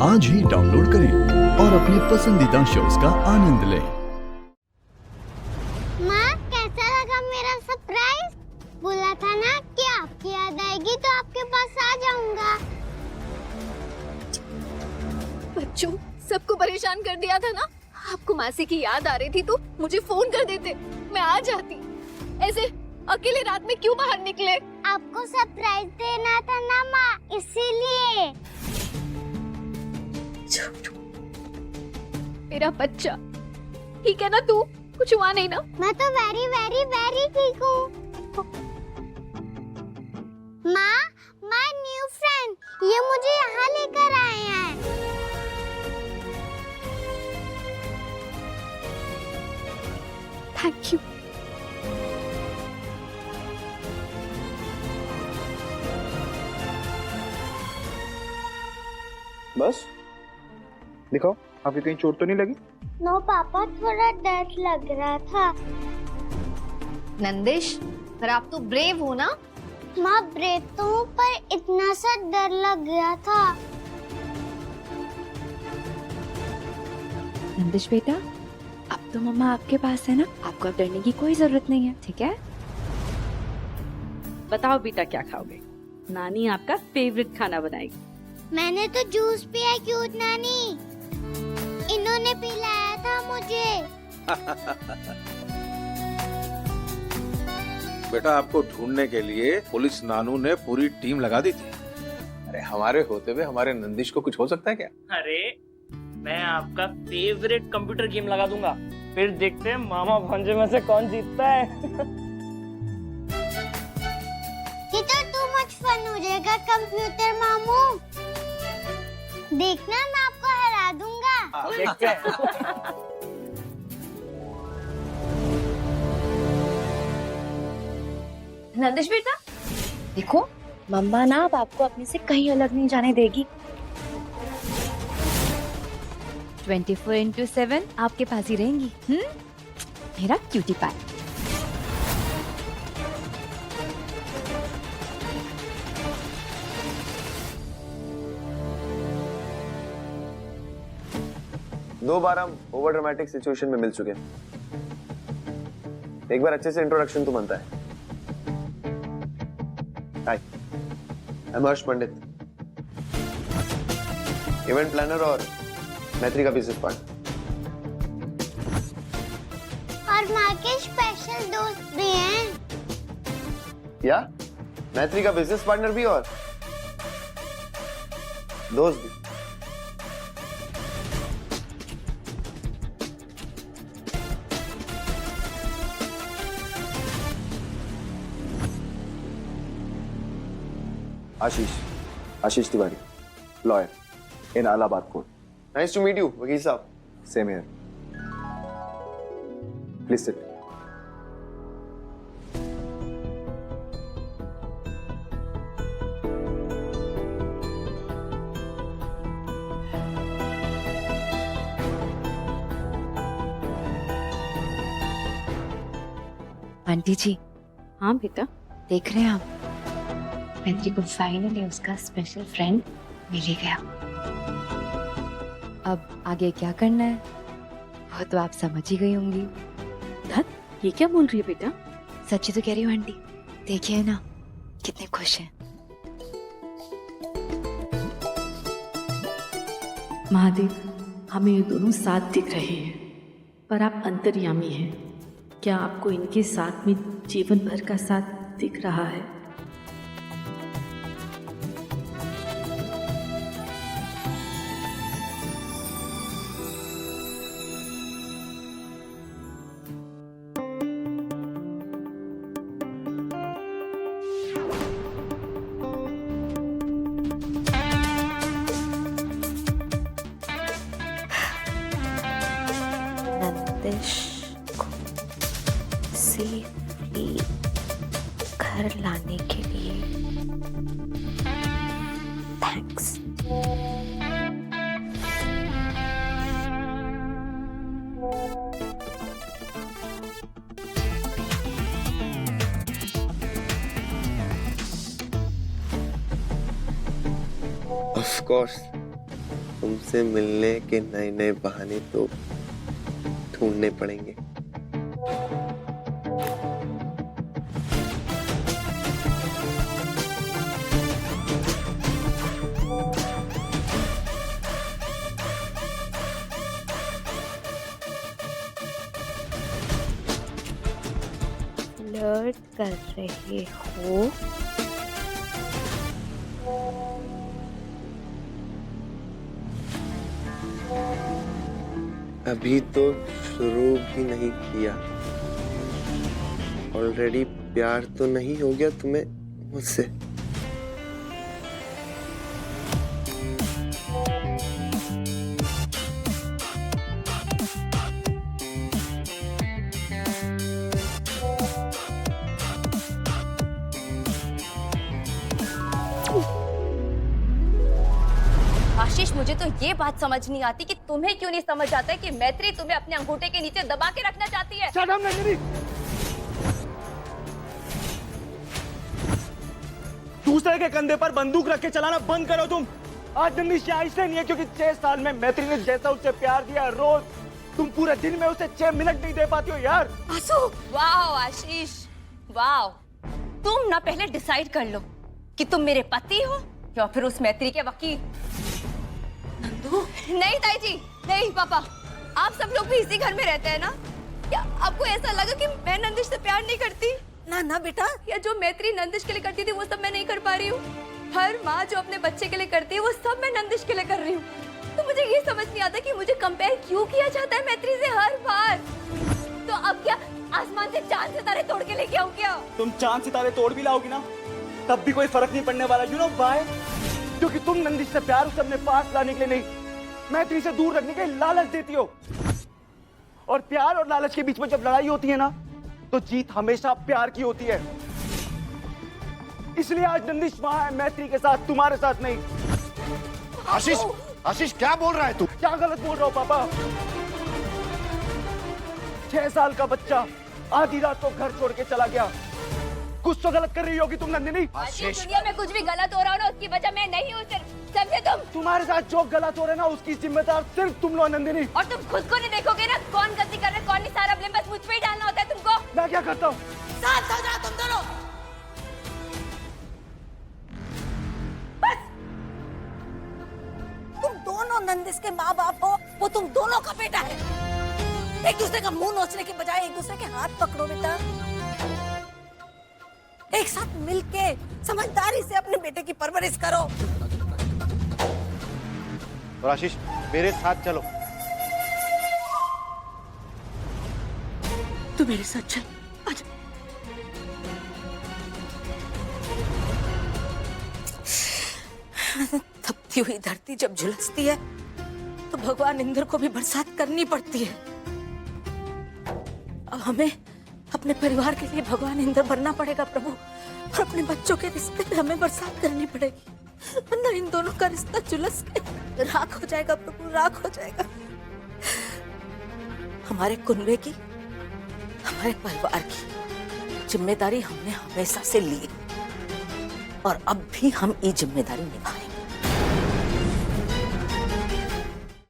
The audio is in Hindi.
आज ही डाउनलोड करें और अपने पसंदीदा शोज का आनंद लें। माँ, कैसा लगा मेरा सरप्राइज? बोला था ना कि आपकी याद आएगी तो आपके पास आ जाऊंगा। बच्चों, सबको परेशान कर दिया था ना। आपको मासी की याद आ रही थी तो मुझे फोन कर देते, मैं आ जाती। ऐसे अकेले रात में क्यों बाहर निकले? आपको सरप्राइज देना था ना माँ, इसीलिए। मेरा बच्चा ठीक है ना? तू कुछ हुआ नहीं ना? मैं तो वेरी वेरी वेरी ठीक हूँ। माँ, माय न्यू फ्रेंड, ये मुझे यहाँ लेकर आए हैं। Thank you. बस दिखाओ, आपकी कहीं चोट तो नहीं लगी? नो पापा, थोड़ा डर लग रहा था। नंदिश, पर आप तो ब्रेव हो ना? माँ, ब्रेव तो हूँ, पर इतना सा डर लग गया था। नंदिश बेटा, अब तो मम्मा आपके पास है ना, आपको अब डरने की कोई जरूरत नहीं है, ठीक है? बताओ बेटा, क्या खाओगे? नानी आपका फेवरेट खाना बनाएगी। मैंने तो जूस पिया, क्यूट नानी। इन्होंने पिलाया था मुझे। बेटा, आपको ढूंढने के लिए पुलिस नानू ने पूरी टीम लगा दी थी। अरे हमारे होते हुए हमारे नंदिश को कुछ हो सकता है क्या? अरे मैं आपका फेवरेट कंप्यूटर गेम लगा दूंगा, फिर देखते हैं मामा भांजे में से कौन जीतता है। ये तो टू मच फन हो जाएगा कंप्यूटर मामू। देखना, मैं आपको हरा दूंगा। देखते हैं। नंदिश बेटा, देखो मम्मा ना अब आपको अपने से कहीं अलग नहीं जाने देगी। 24/7 आपके पास ही रहेंगी। मेरा क्यूटी पाई। दो बार हम ओवर ड्रामेटिक सिचुएशन में मिल चुके हैं। एक बार अच्छे से इंट्रोडक्शन तो बनता है। Hi, I am Harsh Pandit, event planner और मैत्री का बिजनेस पार्टनर। और माँ के स्पेशल दोस्त भी हैं। क्या? मैत्री का बिजनेस पार्टनर भी और दोस्त भी? Ashish Tiwari, lawyer in Allahabad court. Nice to meet you वकील साहब। Same here. Please sit. Aunty ji, हाँ बेटा, देख रहे हैं आप, मैत्री को फाइनली उसका स्पेशल फ्रेंड मिल ही गया। अब आगे क्या करना है वो तो आप समझ ही गई होंगी। धत, ये क्या बोल रही है बेटा? सच्ची तो कह रही हूँ आंटी, देखिए ना कितने खुश हैं। महादेव, हमें ये दोनों साथ दिख रहे हैं, पर आप अंतर्यामी हैं। क्या आपको इनके साथ में जीवन भर का साथ दिख रहा है? नंदिश को सेफली घर लाने के लिए थैंक्स। ऑफ कोर्स, तुमसे मिलने के नए नए बहाने तो ढूंढने पड़ेंगे। फ्लर्ट कर रहे हो? अभी तो शुरू भी नहीं किया, ऑलरेडी प्यार तो नहीं हो गया तुम्हें मुझसे? आशीष, मुझे तो ये बात समझ नहीं आती कि तुम्हें क्यों नहीं समझ आता है कि मैत्री तुम्हें अपने अंगूठे के नीचे दबा के रखना चाहती है। Shut up Nandini. दूसरे के कंधे पर बंदूक रख के चलाना बंद करो तुम। आज नंदिनी यहाँ इसलिए नहीं है क्योंकि 6 साल में मैत्री ने जैसा उससे प्यार दिया, रोज तुम पूरे दिन में उसे 6 मिनट नहीं दे पाती हो यार। आंसू, वाह आशीष, वाह। तुम ना पहले डिसाइड कर लो कि तुम मेरे पति हो या फिर उस मैत्री के वकील। नहीं ताई जी, नहीं पापा, आप सब लोग भी इसी घर में रहते हैं ना? क्या आपको ऐसा लगा कि मैं नंदिश से प्यार नहीं करती? ना ना बेटा, या जो मैत्री नंदिश के लिए करती थी वो सब मैं नहीं कर पा रही हूँ। हर माँ जो अपने बच्चे के लिए करती है वो सब मैं नंदिश के लिए कर रही हूँ। तो मुझे ये समझ नहीं आता कि मुझे कंपेयर क्यों किया जाता है मैत्री से हर बार। तो अब क्या आसमान से चांद सितारे तोड़ के लेके आऊँ क्या? तुम चांद सितारे तोड़ भी लाओगी ना तब भी कोई फर्क नहीं पड़ने वाला। You know why? क्योंकि तुम नंदिश से प्यार उसे अपने पास लाने के लिए नहीं, मैत्री से दूर रखने के लालच देती हो। और प्यार और लालच के बीच में जब लड़ाई होती है ना तो जीत हमेशा प्यार की होती है। इसलिए आज नंदिश वहां है मैत्री के साथ, तुम्हारे साथ नहीं। आशीष, आशीष क्या बोल रहा है तू? क्या गलत बोल रहा हो पापा? 6 साल का बच्चा आधी रात को घर छोड़ के चला गया। कुछ तो गलत कर रही होगी तुम नंदिनी। दुनिया में कुछ भी गलत हो रहा हो ना उसकी वजह मैं नहीं हूँ, सिर्फ समझे तुम? तुम्हारे साथ जो गलत हो रहा है ना उसकी जिम्मेदार सिर्फ तुम लोग नंदिनी। और तुम खुद को नहीं देखोगे ना कौन गलती कर रहा है कौन नहीं, सारा ब्लेम बस मुझ पे ही डालना होता है तुमको। मैं क्या करता हूँ? साथ हो जाओ तुम दोनों। बस तुम दोनों नंदिश के माँ बाप हो, वो तुम दोनों का बेटा है। एक दूसरे का मुंह नोचने के बजाय एक दूसरे के हाथ पकड़ो बेटा। एक साथ मिलके समझदारी से अपने बेटे की परवरिश करो। और आशीष मेरे साथ चलो। तू मेरे साथ चल, आजा। तपती हुई धरती जब झुलसती है तो भगवान इंद्र को भी बरसात करनी पड़ती है। अब हमें अपने परिवार के लिए भगवान इंद्र बनना पड़ेगा प्रभु, और अपने बच्चों के रिश्ते में हमें बरसात करनी पड़ेगी, वरना इन दोनों का रिश्ता झुलस के राख हो जाएगा प्रभु, राख हो जाएगा। हमारे कुनबे की, हमारे परिवार की जिम्मेदारी हमने हमेशा से ली और अब भी हम ये जिम्मेदारी निभाएं।